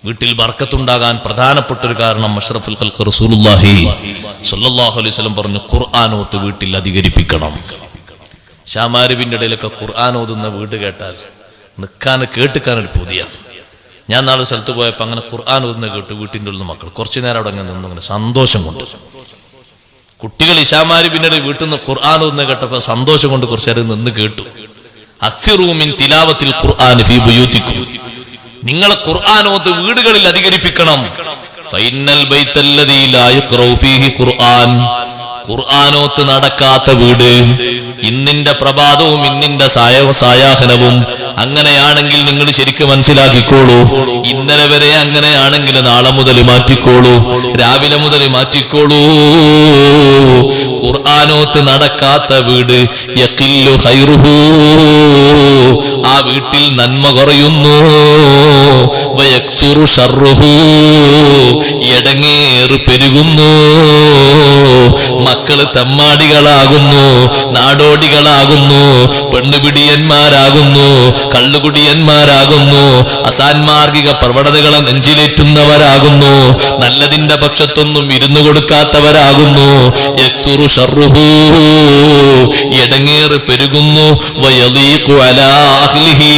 വീട്ടിൽ ബർക്കത്തുണ്ടാകാൻ പ്രധാനപ്പെട്ട ഒരു കാരണം അഷ്റഫുൽ ഖൽഖ് റസൂലുള്ളാഹി സ്വല്ലല്ലാഹു അലൈഹി വസല്ലം പറഞ്ഞു, ഖുർആൻ ഓത്ത് വീട്ടിൽ അധികരിപ്പിക്കണം. ഷാമാരിബിന്റെ ഇടയിലൊക്കെ ഖുർആൻ ഓതുന്ന വീട് കേട്ടാൽ കേട്ടുക്കാനൊരു പുതിയാണ്. ഞാൻ നാളെ സ്ഥലത്ത് പോയപ്പോൾ അങ്ങനെ ഖുർആൻ ഓതുന്ന കേട്ടു. വീട്ടിൻ്റെ ഉള്ള മക്കൾ കുറച്ചു നേരം അവിടെ അങ്ങനെ നിന്നു, അങ്ങനെ സന്തോഷം കൊണ്ട്. കുട്ടികൾ ഇശാമാരിബിന്റെ വീട്ടിൽ നിന്ന് ഖുർആൻ ഓതുന്ന കേട്ടപ്പോൾ സന്തോഷം കൊണ്ട് കുറച്ചു നേരം നിന്ന് കേട്ടു. അക്സിറൂ മിൻ തിലാവത്തിൽ ഖുർആൻ ഫീ ബുയൂതിക്കും, നിങ്ങൾ ഖുർആൻ ഓത്ത് വീടുകളിൽ അധികരിപ്പിക്കണം. ഫൈനൽ ബൈത്തല്ലദീ ലാ യഖറഉ ഫീഹി ഖുർആൻ, ഖുർആനോത്ത് നടക്കാത്ത വീട്, ഇന്നിന്റെ പ്രഭാതവും ഇന്നിന്റെ സായാഹ്നവും അങ്ങനെയാണെങ്കിൽ നിങ്ങൾ ശരിക്കും മനസ്സിലാക്കിക്കോളൂ. ഇന്നലെ വരെ അങ്ങനെയാണെങ്കിൽ നാളെ മുതൽ മാറ്റിക്കോളൂ, രാവിലെ മുതൽ മാറ്റിക്കോളൂ. ഖുർആനോത്ത് നടക്കാത്ത വീട് യഖില്ലു ഖൈറുഹു, ആ വീട്ടിൽ നന്മ കുറയുന്നു. വയക്സുറു ശർറുഹു, എടങ്ങേറ് പെരുകുന്നു. മക്കള് തമ്മാടികളാകുന്നു, നാടോടികളാകുന്നു, പെണ്ണുപിടിയന്മാരാകുന്നു, കള്ളുകുടിയന്മാരാകുന്നു, അസാൻമാർഗിക പ്രവണതകളെ നെഞ്ചിലേറ്റുന്നവരാകുന്നു, നല്ലതിന്റെ പക്ഷത്തൊന്നും ഇരുന്നു കൊടുക്കാത്തവരാകുന്നു. യക്സുറു ശർറുഹു, എടങ്ങേറ് പെരുകുന്നു. വയളീഖു അലാ അഹ്ലിഹി,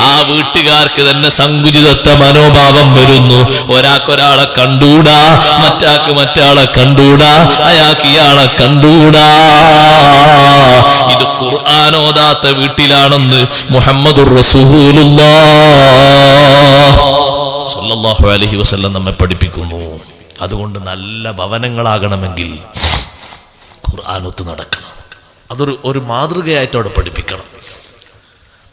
ആ വീട്ടുകാർക്ക് തന്നെ സങ്കുചിതത്വ മനോഭാവം വരുന്നു. ഒരാൾക്കൊരാളെ കണ്ടൂടാ, മറ്റാൾക്ക് മറ്റാളെ കണ്ടൂടാ, അയാൾക്ക് ഇയാളെ കണ്ടൂടാ. ഇത് ഖുർആൻ ഓതാത്ത വീട്ടിലാണെന്ന് മുഹമ്മദുർ റസൂലുള്ളാഹ് സ്വല്ലല്ലാഹു അലൈഹി വസല്ലം നമ്മെ പഠിപ്പിക്കുന്നു. അതുകൊണ്ട് നല്ല ഭവനങ്ങളാകണമെങ്കിൽ ഖുർആൻ ഒത്ത് നടക്കണം. അതൊരു മാതൃകയായിട്ട് അവിടെ പഠിപ്പിക്കണം.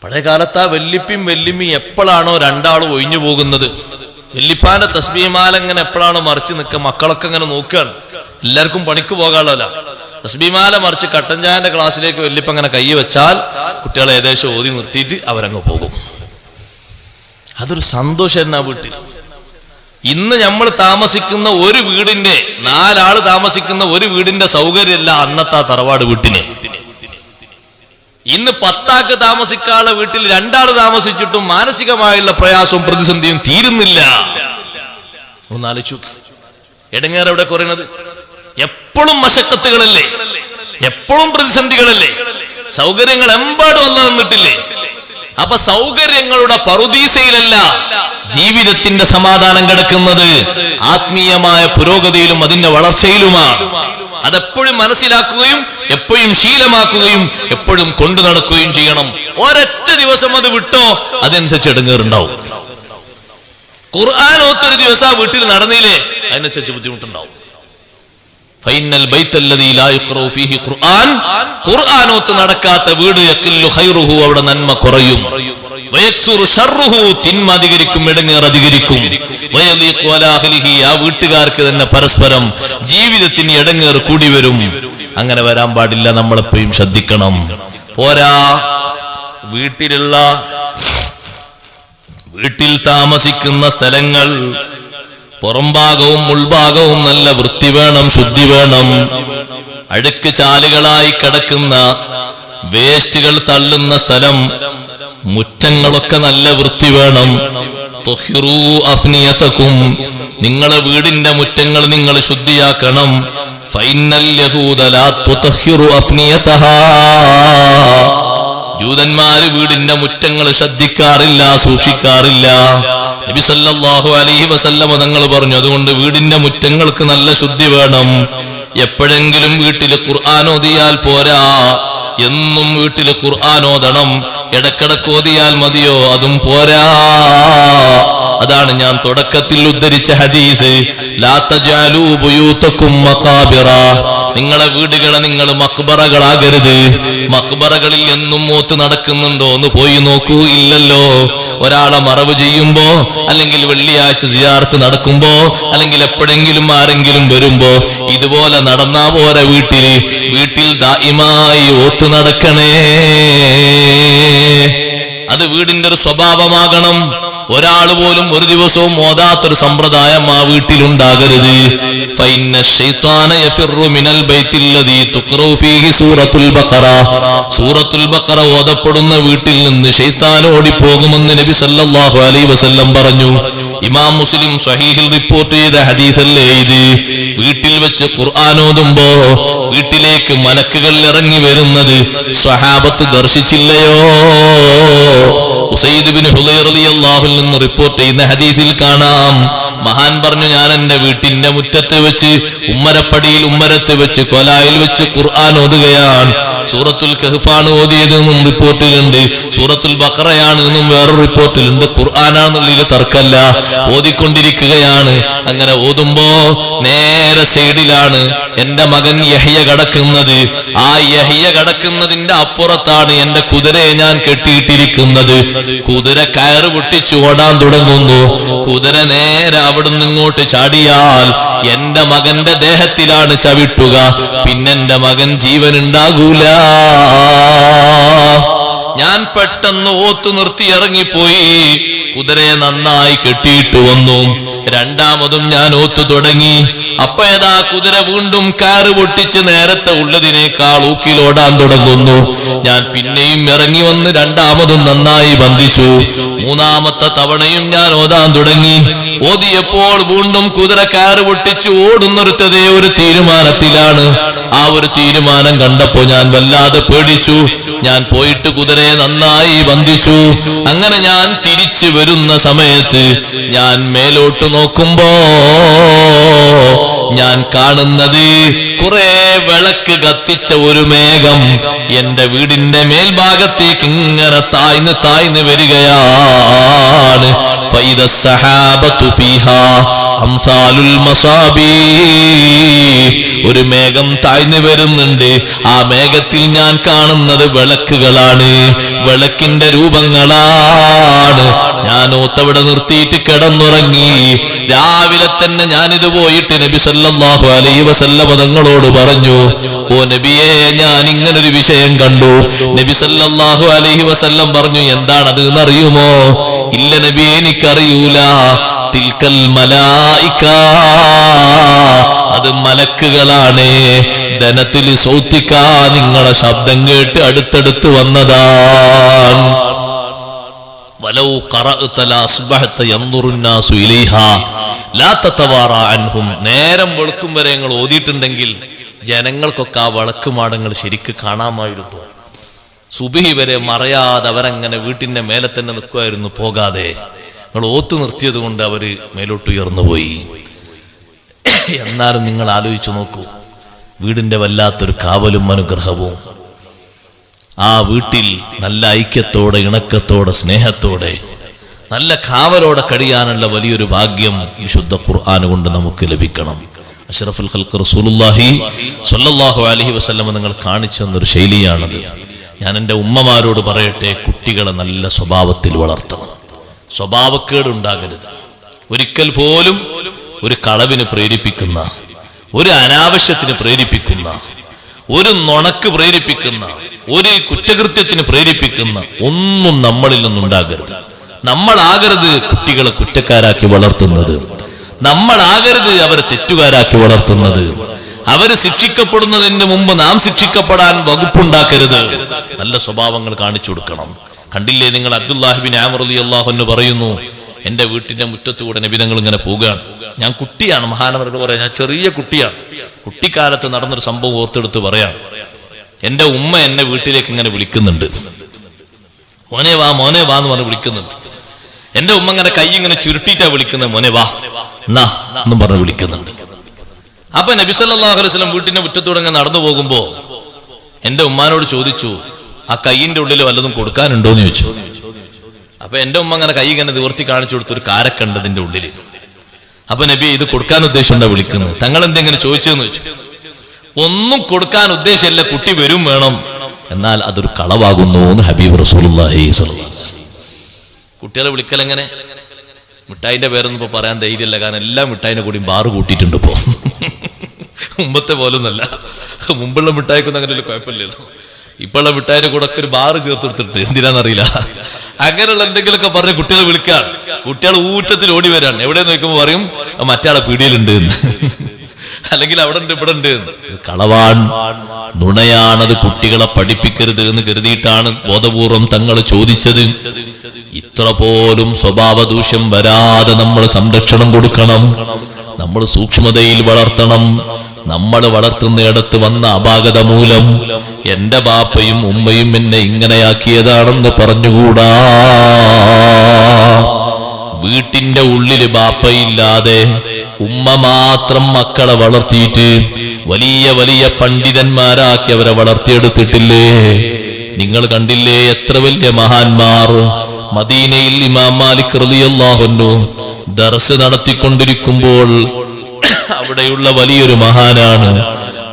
പഴയ കാലത്ത് ആ വെല്ലിപ്പിയും വെല്ലിമ്മയും എപ്പോഴാണോ രണ്ടാളും ഒഴിഞ്ഞു പോകുന്നത്, വെല്ലിപ്പാന്റെ തസ്ബീഹ്മാല ഇങ്ങനെ എപ്പോഴാണോ മറിച്ച് നിൽക്കുക, മക്കളൊക്കെ ഇങ്ങനെ നോക്കുകയാണ്. എല്ലാവർക്കും പണിക്ക് പോകാനുള്ളതല്ല. തസ്ബീഹ്മാല മറിച്ച് കട്ടൻ ചായന്റെ ക്ലാസ്സിലേക്ക് വെല്ലിപ്പ അങ്ങനെ കൈ വെച്ചാൽ കുട്ടികളെ ഏകദേശം ഓതി നിർത്തിയിട്ട് അവരങ്ങ് പോകും. അതൊരു സന്തോഷം എന്നാ വീട്ടിൽ. ഇന്ന് നമ്മൾ താമസിക്കുന്ന ഒരു വീടിന്റെ 4 ആള് താമസിക്കുന്ന ഒരു വീടിന്റെ സൗകര്യമല്ല അന്നത്തെ തറവാട് വീട്ടിന്. ഇന്ന് 10 ആൾക്ക് താമസിക്കാനുള്ള വീട്ടിൽ 2 ആള് താമസിച്ചിട്ടും മാനസികമായുള്ള പ്രയാസവും പ്രതിസന്ധിയും തീരുന്നില്ല. ഒന്നാലോചിച്ചു. എടങ്ങേറ് എവിടെ കുറയുന്നത്? എപ്പോഴും മശക്കത്തുകളല്ലേ, എപ്പോഴും പ്രതിസന്ധികളല്ലേ, സൗകര്യങ്ങൾ എമ്പാടും അല്ല നിന്നിട്ടില്ലേ? അപ്പൊ സൗകര്യങ്ങളുടെ പറുദീസയിലല്ല ജീവിതത്തിന്റെ സമാധാനം കിടക്കുന്നത്, ആത്മീയമായ പുരോഗതിയിലും അതിന്റെ വളർച്ചയിലുമാണ്. അതെപ്പോഴും മനസ്സിലാക്കുകയും എപ്പോഴും ശീലമാക്കുകയും എപ്പോഴും കൊണ്ടു നടക്കുകയും ചെയ്യണം. ഒരൊറ്റ ദിവസം അത് വിട്ടോ അതനുസരിച്ച് എടങ്ങേറുണ്ടാവും. ഖുർആൻ ഓത്തൊരു ദിവസം ആ വീട്ടിൽ നടന്നില്ലേ അതിനനുസരിച്ച് ബുദ്ധിമുട്ടുണ്ടാവും. ഫൈനൽ ബൈത്തല്ലദീ ലാ യഖറഉ ഫീഹി ഖുർആൻ, ഖുർആൻ ഓത്ത് നടക്കാത്ത വീട് യഖില്ലു ഖൈറുഹു, അവിടെ നന്മ കുറയും. വയക്സുറു ശർറുഹു, തിന്മ അധികരിക്കും, എടങ്ങേറ് അധികരിക്കും. വയളീഖു അലാ അഹ്ലിഹി, ആ വീട്ടുകാർക്ക് തന്നെ പരസ്പരം ജീവിതത്തിന് എടങ്ങേറ് കൂടി വരും. അങ്ങനെ വരാൻ പാടില്ല. നമ്മളെപ്പോഴും ശ്രദ്ധിക്കണം. പോരാ, വീട്ടിൽ താമസിക്കുന്ന സ്ഥലങ്ങൾ പുറംഭാഗവും ഉൾഭാഗവും നല്ല വൃത്തി വേണം, ശുദ്ധി വേണം. അഴുക്ക് ചാലുകളായി കിടക്കുന്ന വേസ്റ്റുകൾ തള്ളുന്ന സ്ഥലം, മുറ്റങ്ങളൊക്കെ നല്ല വൃത്തി വേണം. തുഹിറൂ അഫ്നിയതകും, നിങ്ങളെ വീടിന്റെ മുറ്റങ്ങൾ നിങ്ങൾ ശുദ്ധിയാക്കണം. ഫൈനൽ യഹൂദ ലാ തുതഹിറു അഫ്നിയതഹാ, ജൂതന്മാര് വീടിന്റെ മുറ്റങ്ങൾ ശ്രദ്ധിക്കാറില്ല, സൂക്ഷിക്കാറില്ല. നബി സല്ലല്ലാഹു അലൈഹി വസല്ലം തങ്ങൾ പറഞ്ഞു, അതുകൊണ്ട് വീടിന്റെ മുറ്റങ്ങൾക്ക് നല്ല ശുദ്ധി വേണം. എപ്പോഴെങ്കിലും വീട്ടിൽ ഖുർആൻ ഓതിയാൽ പോരാ, എന്നും വീട്ടിൽ ഖുർആൻ ഓതണം. ഇടക്കിടക്ക് ഓതിയാൽ മതിയോ? അതും പോരാ. അതാണ് ഞാൻ തുടക്കത്തിൽ ഉദ്ധരിച്ച ഹദീസ്, ലാ തജഅലൂ ബുയൂതകും മഖാബിറ, നിങ്ങളെ വീടുകളെ നിങ്ങൾ മഖ്ബറകളാകരുത്. മഖ്ബറകളിൽ എന്നും മൂത്ത് നടക്കുന്നുണ്ടോ എന്ന് പോയി നോക്കൂ. ഇല്ലല്ലോ. ഒരാളെ മറവ് ചെയ്യുമ്പോ, അല്ലെങ്കിൽ വെള്ളിയാഴ്ച സിയാറത്ത് നടക്കുമ്പോ, അല്ലെങ്കിൽ എപ്പോഴെങ്കിലും ആരെങ്കിലും വരുമ്പോ ഇതുപോലെ നടന്നാ പോരെ. വീട്ടിൽ ദായിമായി ഓത്തു നടക്കണേ. അത് വീടിന്റെ ഒരു സ്വഭാവമാകണം. ഒരാൾ പോലും ഒരു ദിവസവും ഓതാത്തൊരു സമ്പ്രദായം ആ വീട്ടിലുണ്ടാകരുത്. ഫഇന്ന ശൈത്വാന യഫിറു മിനൽ ബൈത്തില്ലദീ തുഖറു ഫീഹി സൂറത്തുൽ ബഖറ. സൂറത്തുൽ ബഖറ ഓതപ്പെടുന്ന വീട്ടിൽ നിന്ന് ശൈത്താൻ ഓടിപ്പോകുമെന്ന് നബി സല്ലല്ലാഹു അലൈഹി വസല്ലം പറഞ്ഞു. ഇമാം മുസ്ലിം സ്വഹീഹിൽ റിപ്പോർട്ട് ചെയ്ത ഹദീസല്ലേ ഇത്. വീട്ടിൽ വെച്ച് ഖുർആൻ ഓതുമ്പോ വീട്ടിലേക്ക് മലക്കുകൾ ഇറങ്ങി വരുന്നത് സ്വഹാബത്ത് ദർശിച്ചില്ലയോ? ഉസൈദ് ബിൻ ഹുദൈർ റളിയല്ലാഹു അൻഹു നിന്ന് റിപ്പോർട്ട് ചെയ്യുന്ന ഹദീസിൽ കാണാം, മഹാൻ പറഞ്ഞു, ഞാൻ എന്റെ വീട്ടിന്റെ മുറ്റത്ത് വെച്ച് ഉമ്മരപ്പടിയിൽ ഉമ്മരത്ത് വെച്ച് കൊലായിൽ വെച്ച് ഖുർആൻ ഓതുകയാണ്. സൂറത്തുൽ കഹ്ഫാണ് ഓതിയതെന്നും റിപ്പോർട്ടിലുണ്ട്, സൂറത്തുൽ ബഖറയാണ് എന്നും വേറൊരു റിപ്പോർട്ടിലുണ്ട്. ഖുർആനാണെന്നുള്ളതിൽ തർക്കല്ല. ഓതിക്കൊണ്ടിരിക്കുകയാണ്. അങ്ങനെ ഓതുമ്പോ നേരെ സൈഡിലാണ് എന്റെ മകൻ യഹ്യ കിടക്കുന്നത്. ആ യഹ്യ കിടക്കുന്നതിന്റെ അപ്പുറത്താണ് എന്റെ കുതിരയെ ഞാൻ കെട്ടിയിട്ടിരിക്കുന്നത്. കുതിര കയറ് പൊട്ടിച്ചു ഓടാൻ തുടങ്ങുന്നു. കുതിര നേരെ അവിടുന്ന് ഇങ്ങോട്ട് ചാടിയാൽ എന്റെ മകന്റെ ദേഹത്തിലാണ് ചവിട്ടുക. പിന്നെന്റെ മകൻ ജീവൻ ഉണ്ടാകൂല. ഞാൻ പെട്ടെന്ന് ഓത്തു നിർത്തി ഇറങ്ങിപ്പോയി. കുതിരയെ നന്നായി കെട്ടിയിട്ട് വന്നു. രണ്ടാമതും ഞാൻ ഓത്തു തുടങ്ങി. അപ്പൊ ഏതാ കുതിര വീണ്ടും കാറ് പൊട്ടിച്ച് നേരത്തെ ഉള്ളതിനേക്കാൾ ഊക്കിലോടാൻ തുടങ്ങുന്നു. ഞാൻ പിന്നെയും ഇറങ്ങി വന്ന് രണ്ടാമതും നന്നായി ബന്ധിച്ചു. മൂന്നാമത്തെ തവണയും ഞാൻ ഓതാൻ തുടങ്ങി. ഓതിയപ്പോൾ വീണ്ടും കുതിര കാറ് പൊട്ടിച്ച് ഓടുന്നൊരുത്തതേ ഒരു തീരുമാനത്തിലാണ്. ആ ഒരു തീരുമാനം കണ്ടപ്പോ ഞാൻ വല്ലാതെ പേടിച്ചു. ഞാൻ പോയിട്ട് കുതിരയെ നന്നായി ബന്ധിച്ചു. അങ്ങനെ ഞാൻ തിരിച്ചു വരുന്ന സമയത്ത് ഞാൻ മേലോട്ട് നോക്കുമ്പോ ഞാൻ കാണുന്നത് കുറെ വിളക്ക് കത്തിച്ച ഒരു മേഘം എന്റെ വീടിന്റെ മേൽഭാഗത്തേക്ക് ഇങ്ങനെ താഴ്ന്ന് താഴ്ന്ന് വരികയാണ്. ഫൈദ സഹാബത്തു ഫീഹാ അംസാലുൽ മസാബി. ഒരു മേഘം താഴ്ന്നു വരുന്നുണ്ട്. ആ മേഘത്തിൽ ഞാൻ കാണുന്നത് വിളക്കുകളാണ്, വിളക്കിന്റെ രൂപങ്ങളാണ്. ഞാൻ ഓത്തവിടെ നിർത്തിയിട്ട് കിടന്നുറങ്ങി. രാവിലെ തന്നെ ഞാനിത് പോയിട്ട് നബി സല്ലല്ലാഹു അലൈഹി വസല്ലം തങ്ങളോട് പറഞ്ഞു, ഓ നബിയെ, ഞാൻ ഇങ്ങനൊരു വിഷയം കണ്ടു. നബി സല്ലല്ലാഹു അലൈഹി വസല്ലം പറഞ്ഞു, എന്താണത് എന്നറിയുമോ? ഇല്ല നബിയെ, എനിക്കറിയൂല. തിൽക്കൽ മലായിക, അത് മലക്കുകളാണ്. ധനത്തിൽ സൗത്തിക്ക, നിങ്ങളെ ശബ്ദം കേട്ട് അടുത്തടുത്ത് വന്നതാണ്. വലൗ ഖറഅത ലഅസ്ബഹത യൻദുറു الناس ഇലൈഹാ ലാ തതവാറാ അൻഹും. നേരം വെളുക്കും വരെ നിങ്ങൾ ഓതിയിട്ടുണ്ടെങ്കിൽ ജനങ്ങൾക്കൊക്കെ ആ വിളക്കുമാടങ്ങൾ ശരിക്ക് കാണാമായിരുന്നു. സുബഹി വരെ മറയാതെ അവരങ്ങനെ വീട്ടിന്റെ മേലെ തന്നെ നിൽക്കുമായിരുന്നു, പോകാതെ. നിങ്ങൾ ഓത്തു നിർത്തിയത് കൊണ്ട് അവര് മേലോട്ട് ഉയർന്നുപോയി. എന്നാലും നിങ്ങൾ ആലോചിച്ചു നോക്കൂ, വീടിന്റെ വല്ലാത്തൊരു കാവലും അനുഗ്രഹവും. ആ വീട്ടിൽ നല്ല ഐക്യത്തോടെ, ഇണക്കത്തോടെ, സ്നേഹത്തോടെ, നല്ല കാവലോടെ കഴിയാനുള്ള വലിയൊരു ഭാഗ്യം വിശുദ്ധ ഖുർആൻ കൊണ്ട് നമുക്ക് ലഭിക്കണം. അഷ്റഫുൽ ഖൽഖ് റസൂലുള്ളാഹി സ്വല്ലല്ലാഹു അലൈഹി വസല്ലം നിങ്ങൾ കാണിച്ചു തന്നൊരു ശൈലിയാണത്. ഞാൻ എൻ്റെ ഉമ്മമാരോട് പറയട്ടെ, കുട്ടികളെ നല്ല സ്വഭാവത്തിൽ വളർത്തണം. സ്വഭാവക്കേടുണ്ടാകരുത്. ഒരിക്കൽ പോലും ഒരു കളവിന് പ്രേരിപ്പിക്കുന്ന, ഒരു അനാവശ്യത്തിന് പ്രേരിപ്പിക്കുന്ന, ഒരു നുണക്ക് പ്രേരിപ്പിക്കുന്ന, ഒരു കുറ്റകൃത്യത്തിന് പ്രേരിപ്പിക്കുന്ന ഒന്നും നമ്മളിൽ നിന്നുണ്ടാകരുത്. നമ്മളാകരുത് കുട്ടികളെ കുറ്റക്കാരാക്കി വളർത്തുന്നത്. നമ്മളാകരുത് അവരെ തെറ്റുകാരാക്കി വളർത്തുന്നത്. അവര് ശിക്ഷിക്കപ്പെടുന്നതിന് മുമ്പ് നാം ശിക്ഷിക്കപ്പെടാൻ വകുപ്പുണ്ടാക്കരുത്. നല്ല സ്വഭാവങ്ങൾ കാണിച്ചു കൊടുക്കണം. കണ്ടില്ലേ നിങ്ങൾ, അബ്ദുല്ലാഹി ബിൻ അംർ റളിയല്ലാഹു അൻഹു പറയുന്നു, എന്റെ വീട്ടിന്റെ മുറ്റത്തുകൂടെ നബി തങ്ങൾ ഇങ്ങനെ പോവുകയാണ്. ഞാൻ കുട്ടിയാണ്, മഹാനവരോട് പറയാം, ഞാൻ ചെറിയ കുട്ടിയാണ്. കുട്ടിക്കാലത്ത് നടന്നൊരു സംഭവം ഓർത്തെടുത്ത് പറയാം. എന്റെ ഉമ്മ എന്നെ വീട്ടിലേക്ക് ഇങ്ങനെ വിളിക്കുന്നുണ്ട്. മോനെ വാ, മോനെ വാ എന്ന് പറഞ്ഞ് വിളിക്കുന്നുണ്ട്. എന്റെ ഉമ്മ ഇങ്ങനെ കൈ ഇങ്ങനെ ചുരുട്ടിയിട്ടാ വിളിക്കുന്നത്, മോനെ വാ എന്നാ എന്നും പറഞ്ഞ് വിളിക്കുന്നുണ്ട്. അപ്പൊ നബി സല്ലല്ലാഹു അലൈഹി വസല്ലം വീട്ടിന്റെ മുറ്റത്തൂടെ ഇങ്ങനെ നടന്നു പോകുമ്പോ എന്റെ ഉമ്മാനോട് ചോദിച്ചു, ആ കൈയിന്റെ ഉള്ളിൽ വല്ലതും കൊടുക്കാനുണ്ടോ എന്ന് ചോദിച്ചു. അപ്പൊ എന്റെ ഉമ്മ അങ്ങനെ കൈ ഇങ്ങനെ നിവർത്തി കാണിച്ചു കൊടുത്തൊരു കാരക്കണ്ടതിന്റെ ഉള്ളിൽ. അപ്പൊ നബി, ഇത് കൊടുക്കാൻ ഉദ്ദേശമുണ്ടാ വിളിക്കുന്നത്? തങ്ങൾ എന്തെങ്കിലും ചോദിച്ചതെന്ന് ചോദിച്ചു. ഒന്നും കൊടുക്കാൻ ഉദ്ദേശമില്ല, കുട്ടി വരും വേണം, എന്നാൽ അതൊരു കളവാകുന്നു എന്ന് ഹബീബ് റസൂലുള്ളാഹി സ്വല്ലല്ലാഹു അലൈഹി വസല്ലം. കുട്ടികളെ വിളിക്കൽ എങ്ങനെ? മിഠായിന്റെ പേരൊന്നും ഇപ്പൊ പറയാൻ ധൈര്യമില്ല, കാരണം എല്ലാ മിഠായിനെ കൂടി ബാറ് കൂട്ടിയിട്ടുണ്ട് ഇപ്പോ. മുമ്പത്തെ പോലൊന്നല്ല. മുമ്പുള്ള മിഠായിക്കൊന്നും അങ്ങനെ ഒരു കുഴപ്പമില്ലല്ലോ. ഇപ്പോഴുള്ള മിഠായിന്റെ കൂടെ ഒക്കെ ഒരു ബാറ് ചേർത്ത് കൊടുത്തിട്ട് എന്തിനാന്നറിയില്ല. അങ്ങനെയുള്ള എന്തെങ്കിലുമൊക്കെ പറഞ്ഞ് കുട്ടികളെ വിളിക്കാൻ, കുട്ടികൾ ഊറ്റത്തിൽ ഓടി വരാണ്. എവിടെ നോക്കുമ്പോൾ പറയും മറ്റാളെ പീടിയിലുണ്ട് എന്ന്, അല്ലെങ്കിൽ അവിടെ ഉണ്ട് ഇവിടെ ഉണ്ട്. കളവാൻ, നുണയാണത്. കുട്ടികളെ പഠിപ്പിക്കരുത് എന്ന് കരുതിയിട്ടാണ് ബോധപൂർവം തങ്ങൾ ചോദിച്ചത്. ഇത്ര പോലും സ്വഭാവ ദൂഷ്യം വരാതെ നമ്മൾ സംരക്ഷണം കൊടുക്കണം, നമ്മൾ സൂക്ഷ്മതയിൽ വളർത്തണം. നമ്മൾ വളർത്തുന്നിടത്ത് വന്ന അപാകത മൂലം എന്റെ ബാപ്പയും ഉമ്മയും എന്നെ ഇങ്ങനെയാക്കിയതാണെന്ന് പറഞ്ഞുകൂടാ. വീട്ടിന്റെ ഉള്ളില് ബാപ്പയില്ലാതെ ഉമ്മ മാത്രം മക്കളെ വളർത്തിയിട്ട് വലിയ വലിയ പണ്ഡിതന്മാരാക്കി അവരെ വളർത്തിയെടുത്തിട്ടില്ലേ? നിങ്ങൾ കണ്ടില്ലേ എത്ര വലിയ മഹാന്മാർ. മദീനയിൽ ഇമാം മാലിക് റളിയല്ലാഹു അൻഹു ദർസ് നടത്തിക്കൊണ്ടിരിക്കുമ്പോൾ അവിടെയുള്ള വലിയൊരു മഹാനാണ്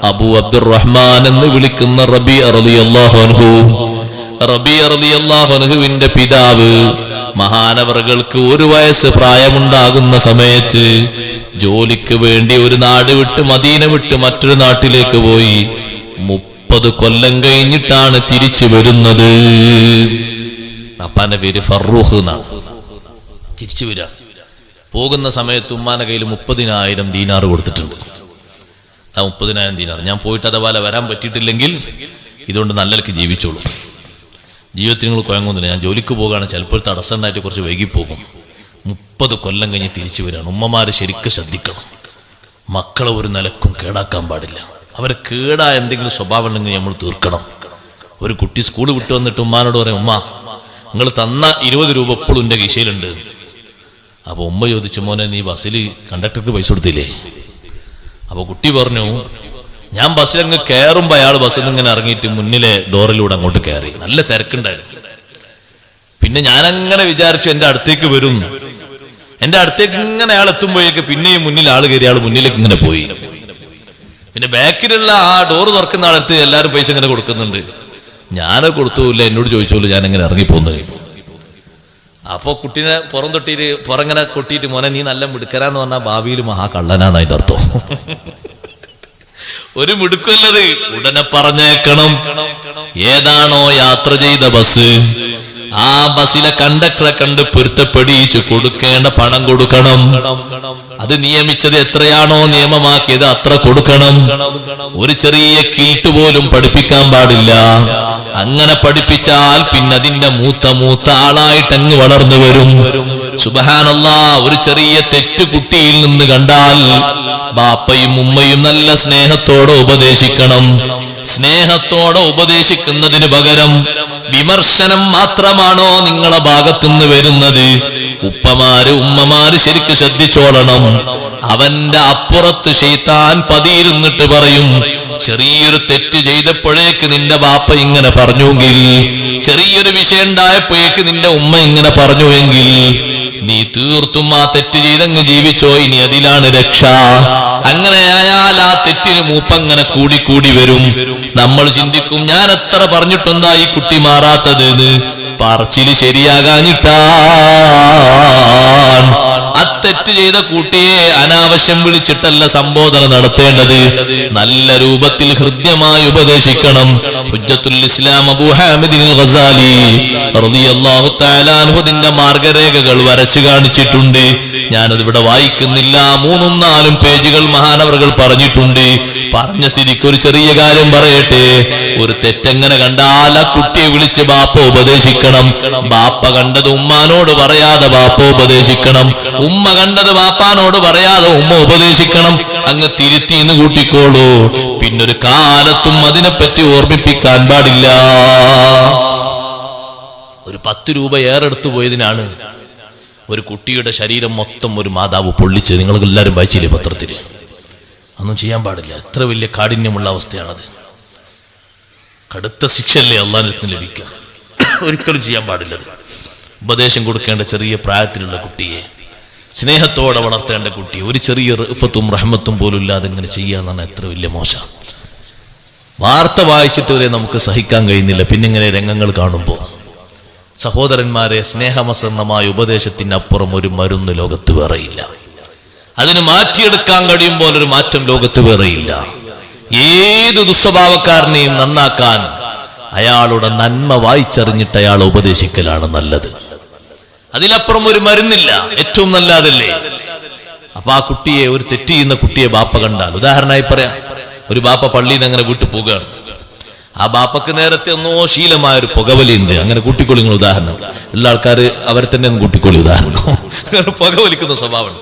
അബൂ അബ്ദുറഹ്മാൻ എന്ന് വിളിക്കുന്ന റബീഅ റളിയല്ലാഹു അൻഹു. റബീഅ റളിയല്ലാഹു അൻഹുവിന്റെ പിതാവ് മഹാനവറുകൾക്ക് 1 വയസ്സ് പ്രായമുണ്ടാകുന്ന സമയത്ത് ജോലിക്ക് വേണ്ടി ഒരു നാട് വിട്ട്, മദീന വിട്ട് മറ്റൊരു നാട്ടിലേക്ക് പോയി. 30 കൊല്ലം കഴിഞ്ഞിട്ടാണ് തിരിച്ചു വരുന്നത്. അപ്പാന്റെ പേര് ഫറൂഖ് എന്നാണ്. തിരിച്ചു വരാ പോകുന്ന സമയത്ത് ഉമ്മാന്റെ കയ്യിൽ 30,000 ദീനാർ കൊടുത്തിട്ടുണ്ട്. ആ 30,000 ദീനാർ ഞാൻ പോയിട്ട് അതുപോലെ വരാൻ പറ്റിയിട്ടില്ലെങ്കിൽ ഇതുകൊണ്ട് നല്ലക്ക് ജീവിച്ചോളൂ. ജീവിതത്തിൽ നിങ്ങൾ കുഴങ്ങുന്നില്ല, ഞാൻ ജോലിക്ക് പോകുകയാണ്, ചിലപ്പോൾ തടസ്സം ഉണ്ടായിട്ട് കുറച്ച് വൈകിപ്പോകും. 30 കൊല്ലം കഴിഞ്ഞ് തിരിച്ചു വരികയാണ്. ഉമ്മമാര് ശരിക്കും ശ്രദ്ധിക്കണം, മക്കളെ ഒരു നിലക്കും കേടാക്കാൻ പാടില്ല. അവരെ കേടായ എന്തെങ്കിലും സ്വഭാവം ഉണ്ടെങ്കിൽ നമ്മൾ തീർക്കണം. ഒരു കുട്ടി സ്കൂൾ വിട്ടു വന്നിട്ട് ഉമ്മാനോട് പറയും, ഉമ്മ നിങ്ങൾ തന്ന 20 രൂപ എപ്പോഴും എൻ്റെ കീശയിലുണ്ട്. അപ്പൊ ഉമ്മ ചോദിച്ചു, മോനെ നീ ബസ്സിൽ കണ്ടക്ടർക്ക് പൈസ കൊടുത്തില്ലേ? അപ്പൊ കുട്ടി പറഞ്ഞു, ഞാൻ ബസ്സിലങ്ങ് കയറുമ്പോ അയാൾ ബസ്സിൽ നിന്ന് ഇങ്ങനെ ഇറങ്ങിയിട്ട് മുന്നിലെ ഡോറിലൂടെ അങ്ങോട്ട് കയറി. നല്ല തിരക്കുണ്ടായിരുന്നു. പിന്നെ ഞാനങ്ങനെ വിചാരിച്ചു എന്റെ അടുത്തേക്ക് വരും. എന്റെ അടുത്തേക്ക് ഇങ്ങനെ അയാൾ എത്തുമ്പോഴേക്ക് പിന്നെയും മുന്നിൽ ആള് കയറി, ആള് മുന്നിലേക്ക് ഇങ്ങനെ പോയി. പിന്നെ ബാക്കിലുള്ള ആ ഡോറ് തുറക്കുന്ന ആളടുത്ത് എല്ലാവരും പൈസ ഇങ്ങനെ കൊടുക്കുന്നുണ്ട്. ഞാനത് കൊടുത്തുമില്ല, എന്നോട് ചോദിച്ചോളൂ, ഞാൻ ഇങ്ങനെ ഇറങ്ങിപ്പോന്ന്. അപ്പൊ കുട്ടീനെ പുറങ്ങനെ കൊട്ടിയിട്ട്, മോനെ നീ നല്ല മിടുക്കരാന്ന് പറഞ്ഞാൽ ഭാവിയിൽ മഹാ കള്ളനാണ് അതിന്റെ അർത്ഥം. ഒരു മിടുക്കല്ലത്. ഉടനെ പറഞ്ഞേക്കണം, ഏതാണോ യാത്ര ചെയ്ത ബസ് ആ ബസ്സിലെ കണ്ടക്ടറെ കണ്ട് പൊരുത്തപ്പെടിച്ച് കൊടുക്കേണ്ട പണം കൊടുക്കണം. അത് നിയമിച്ചത് എത്രയാണോ നിയമമാക്കിയത് അത്ര കൊടുക്കണം. ഒരു ചെറിയ കിൽട്ട് പോലും പഠിപ്പിക്കാൻ പാടില്ല. അങ്ങനെ പഠിപ്പിച്ചാൽ പിന്നെ അതിന്റെ മൂത്ത ആളായിട്ട് അങ്ങ് വളർന്നു വരും. സുബ്ഹാനല്ലാഹ്, ഒരു ചെറിയ തെറ്റ് കുട്ടിയിൽ നിന്ന് കണ്ടാൽ ബാപ്പയും ഉമ്മയും നല്ല സ്നേഹത്തോടെ ഉപദേശിക്കണം. സ്നേഹത്തോടെ ഉപദേശിക്കുന്നതിന് പകരം വിമർശനം മാത്രമാണോ നിങ്ങളെ ഭാഗത്തുനിന്ന് വരുന്നത്? ഉമ്മമാര് ശരിക്ക് ശ്രദ്ധിച്ചോളണം. അവന്റെ അപ്പുറത്ത് ശൈത്താൻ പതിയിരുന്നിട്ട് പറയും, ചെറിയൊരു തെറ്റ് ചെയ്തപ്പോഴേക്ക് നിന്റെ ബാപ്പ ഇങ്ങനെ പറഞ്ഞുവെങ്കിൽ, ചെറിയൊരു വിഷയം ഉണ്ടായപ്പോഴേക്ക് നിന്റെ ഉമ്മ ഇങ്ങനെ പറഞ്ഞുവെങ്കിൽ നീ തീർത്തും ആ തെറ്റ് ചെയ്തങ്ങ് ജീവിച്ചോ, ഇനി അതിലാണ് രക്ഷ. അങ്ങനെയായാൽ ആ തെറ്റിന് മൂപ്പങ്ങനെ കൂടി വരും. നമ്മൾ ചിന്തിക്കും, ഞാൻ എത്ര പറഞ്ഞിട്ടെന്താ ഈ കുട്ടി മാറാത്തത് എന്ന്. പറച്ചില് ശരിയാകാഞ്ഞിട്ടാണ്. അത്തെറ്റ് ചെയ്ത കുട്ടിയെ അനാവശ്യം വിളിച്ചിട്ടല്ല സംബോധന നടത്തേണ്ടത്. നല്ല രൂപത്തിൽ ഹൃദ്യമായി ഉപദേശിക്കണം. ഹുജ്ജത്തുൽ ഇസ്ലാം അബൂ ഹാമിദ് ഗസാലി റളിയല്ലാഹു തആല അൻഹുവിന്റെ മാർഗരേഖകൾ വരച്ചു കാണിച്ചിട്ടുണ്ട്. ഞാനത് ഇവിടെ വായിക്കുന്നില്ല. 3-4 പേജുകൾ മഹാനവറുകൾ പറഞ്ഞിട്ടുണ്ട്. പറഞ്ഞ സ്ഥിതിക്ക് ഒരു ചെറിയ കാര്യം പറയട്ടെ. ഒരു തെറ്റെങ്ങനെ കണ്ടാൽ ആ കുട്ടിയെ വിളിച്ച് ബാപ്പ ഉപദേശിക്കണം. ബാപ്പ കണ്ടത് ഉമ്മാനോട് പറയാതെ ബാപ്പ ഉപദേശിക്കണം. ഉമ്മ കണ്ടത് ബാപ്പാനോട് പറയാതെ ഉമ്മ ഉപദേശിക്കണം. അങ്ങ് തിരുത്തിന്ന് കൂട്ടിക്കോളൂ. പിന്നൊരു കാലത്തും അതിനെപ്പറ്റി ഓർമ്മിപ്പിക്കാൻ പാടില്ല. ഒരു 10 രൂപ ഏറെടുത്തു പോയതിനാണ് ഒരു കുട്ടിയുടെ ശരീരം മൊത്തം ഒരു മാതാവ് പൊള്ളിച്ച്. നിങ്ങൾ എല്ലാവരും വായിച്ചില്ലേ പത്രത്തിൽ? ഒന്നും ചെയ്യാൻ പാടില്ല. എത്ര വലിയ കാഠിന്യമുള്ള അവസ്ഥയാണത്. കടുത്ത ശിക്ഷയല്ലേ അള്ളാഹുവിന് ലഭിക്കുക. ഒരിക്കലും ചെയ്യാൻ പാടില്ലത്. ഉപദേശം കൊടുക്കേണ്ട ചെറിയ പ്രായത്തിലുള്ള കുട്ടിയെ, സ്നേഹത്തോടെ വളർത്തേണ്ട കുട്ടിയെ ഒരു ചെറിയ റഫത്തും റഹ്മത്തും പോലും ഇല്ലാതെ ഇങ്ങനെ ചെയ്യാന്നാണ് എത്ര വലിയ മോശം. വാർത്ത വായിച്ചിട്ട് വരെ നമുക്ക് സഹിക്കാൻ കഴിയുന്നില്ല. പിന്നിങ്ങനെ രംഗങ്ങൾ കാണുമ്പോൾ സഹോദരന്മാരെ, സ്നേഹമസരണമായ ഉപദേശത്തിനപ്പുറം ഒരു മരുന്ന് ലോകത്ത് വേറെയില്ല. അതിന് മാറ്റിയെടുക്കാൻ കഴിയുമ്പോൾ ഒരു മാറ്റം ലോകത്ത് വേറെയില്ല. ഏത് ദുസ്വഭാവക്കാരനെയും നന്നാക്കാൻ അയാളുടെ നന്മ വായിച്ചറിഞ്ഞിട്ട് അയാളെ ഉപദേശിക്കലാണ് നല്ലത്. അതിലപ്പുറം ഒരു മരുന്നില്ല. ഏറ്റവും നല്ല അതല്ലേ. അപ്പൊ ആ കുട്ടിയെ, ഒരു തെറ്റ് ചെയ്യുന്ന കുട്ടിയെ ബാപ്പ കണ്ടാൽ, ഉദാഹരണമായി പറയാം, ഒരു ബാപ്പ പള്ളിയിൽ നിന്ന് അങ്ങനെ വീട്ടിൽ പോകുകയാണ്. ആ ബാപ്പക്ക് നേരത്തെ ഒന്നോ ശീലമായൊരു പുകവലിയുണ്ട്. അങ്ങനെ കൂട്ടിക്കൊള്ളി. ഉദാഹരണം ഉള്ള ആൾക്കാർ അവരെ തന്നെ ഒന്ന് കൂട്ടിക്കൊള്ളി. ഉദാഹരണം പുകവലിക്കുന്ന സ്വഭാവം.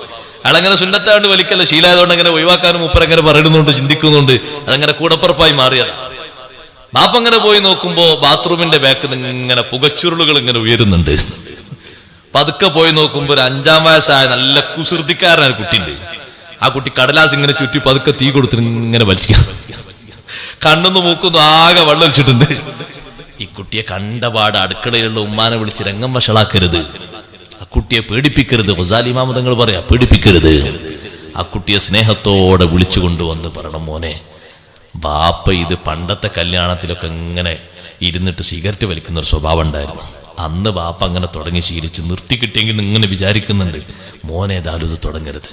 അയാളങ്ങനെ സുന്നത്താണ്ട് വലിക്കല്ല, ശീലമായതുകൊണ്ട് അങ്ങനെ ഒഴിവാക്കാനും മുപ്പരങ്ങനെ പറയുന്നുണ്ട്, ചിന്തിക്കുന്നുണ്ട്. അതങ്ങനെ കൂടപ്പുറപ്പായി മാറിയതാണ്. ബാപ്പ അങ്ങനെ പോയി നോക്കുമ്പോ ബാത്റൂമിന്റെ ബാക്കിൽ നിന്ന് ഇങ്ങനെ പുകച്ചുരുളുകൾ ഇങ്ങനെ ഉയരുന്നുണ്ട്. പതുക്കെ പോയി നോക്കുമ്പോ ഒരു 5-ാം വയസ്സായ നല്ല കുസൃതിക്കാരനായ കുട്ടിയുണ്ട്. ആ കുട്ടി കടലാസ് ഇങ്ങനെ ചുറ്റി പതുക്കെ തീ കൊടുത്തിട്ട് ഇങ്ങനെ വലിക്കുക. കണ്ണൊന്ന് മൂക്കൊന്ന് ആകെ വെള്ളം ഒഴിച്ചിട്ടുണ്ട്. ഈ കുട്ടിയെ കണ്ടപാട് അടുക്കളയിലുള്ള ഉമ്മാനെ വിളിച്ച് രംഗം വഷളാക്കരുത്, ആ കുട്ടിയെ പേടിപ്പിക്കരുത്. ഗസാലി ഇമാം തങ്ങൾ പറയാ, പേടിപ്പിക്കരുത്. ആ കുട്ടിയെ സ്നേഹത്തോടെ വിളിച്ചു കൊണ്ടുവന്ന് പറയണം, മോനെ ബാപ്പ ഇത് പണ്ടത്തെ കല്യാണത്തിലൊക്കെ ഇങ്ങനെ ഇരുന്നിട്ട് സിഗരറ്റ് വലിക്കുന്ന ഒരു സ്വഭാവം ഉണ്ടായിരുന്നു. അന്ന് ബാപ്പ അങ്ങനെ തുടങ്ങി ശീലിച്ച് നിർത്തി കിട്ടിയെങ്കിൽ ഇങ്ങനെ വിചാരിക്കുന്നുണ്ട്. മോനെ ഏതായാലും ഇത് തുടങ്ങരുത്.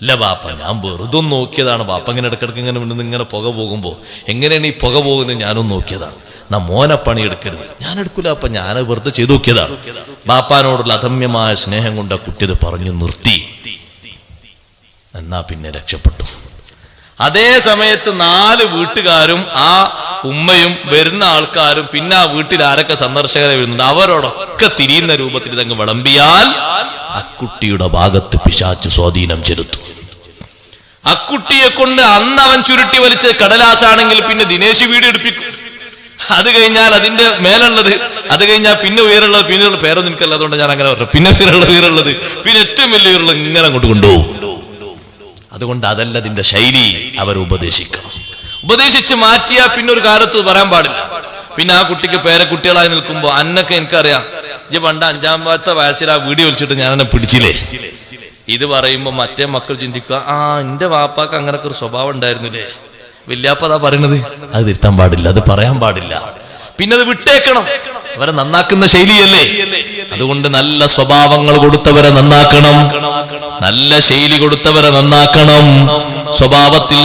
ഇല്ല ബാപ്പ, ഞാൻ വെറുതെ നോക്കിയതാണ്. ബാപ്പ ഇങ്ങനെ ഇടക്കിടക്ക് ഇങ്ങനെ വീണ്ടും ഇങ്ങനെ പുക പോകുമ്പോൾ എങ്ങനെയാണ് ഈ പുക പോകുന്നത് ഞാനൊന്ന് നോക്കിയതാണ്. മോനെ പണി എടുക്കരുത്. ഞാൻ എടുക്കൂല ബാപ്പ, ഞാൻ വെറുതെ ചെയ്തു നോക്കിയതാണ്. ബാപ്പാനോടുള്ള അധമ്യമായ സ്നേഹം കൊണ്ട് ആ കുട്ടിയത് പറഞ്ഞു നിർത്തി. എന്നാ പിന്നെ രക്ഷപ്പെട്ടു. അതേ സമയത്ത് 4 വീട്ടുകാരും ആ ഉമ്മയും വരുന്ന ആൾക്കാരും പിന്നെ ആ വീട്ടിൽ ആരൊക്കെ സന്ദർശകരെ വരുന്നുണ്ട് അവരോടൊക്കെ തിരിയുന്ന രൂപത്തിൽ ഇതങ്ങ് വിളമ്പിയാൽ അക്കുട്ടിയുടെ ഭാഗത്ത് പിശാച് സ്വാധീനം ചെലുത്തും. അക്കുട്ടിയെ കൊണ്ട് അന്ന് അവൻ ചുരുട്ടി വലിച്ച കടലാസാണെങ്കിൽ പിന്നെ ദിനേശ് വീഡിയോ എടുപ്പിക്കും. അത് കഴിഞ്ഞാൽ അതിന്റെ മേലുള്ളത്, അത് കഴിഞ്ഞാൽ പിന്നെ ഉയരുള്ളത്, പിന്നെ പേരൊന്നും എനിക്കല്ല, അതുകൊണ്ട് ഞാൻ അങ്ങനെ പറഞ്ഞു. പിന്നെ ഉയരുള്ളത്, പിന്നെ ഏറ്റവും വലിയ ഉയരുള്ളത് ഇങ്ങനെ അങ്ങോട്ട് കൊണ്ടുപോകും. അതുകൊണ്ട് അതല്ല അതിന്റെ ശൈലി. അവർ ഉപദേശിക്കണം. ഉപദേശിച്ച് മാറ്റിയാൽ പിന്നെ ഒരു കാലത്ത് പറയാൻ പാടില്ല. പിന്നെ ആ കുട്ടിക്ക് പേരക്കുട്ടികളായി നിൽക്കുമ്പോ അന്നൊക്കെ എനിക്കറിയാം, ഈ പണ്ട് 5-ാമത്തെ വയസ്സിൽ ആ വീഡിയോ വലിച്ചിട്ട് ഞാൻ എന്നെ പിടിച്ചില്ലേ. ഇത് പറയുമ്പോ മറ്റേ മക്കൾ ചിന്തിക്കുക, ആ എന്റെ വാപ്പാക്ക് അങ്ങനൊക്കെ ഒരു സ്വഭാവം ഉണ്ടായിരുന്നില്ലേ, വല്യാപ്പതാ പറയണത്. അത് തിരുത്താൻ പാടില്ല, അത് പറയാൻ പാടില്ല. പിന്നെ അത് വിട്ടേക്കണം. അവരെ നന്നാക്കുന്ന ശൈലിയല്ലേ. അതുകൊണ്ട് നല്ല സ്വഭാവങ്ങൾ കൊടുത്തവരെ നന്നാക്കണം, നല്ല ശൈലി കൊടുത്തവരെ നന്നാക്കണം. സ്വഭാവത്തിൽ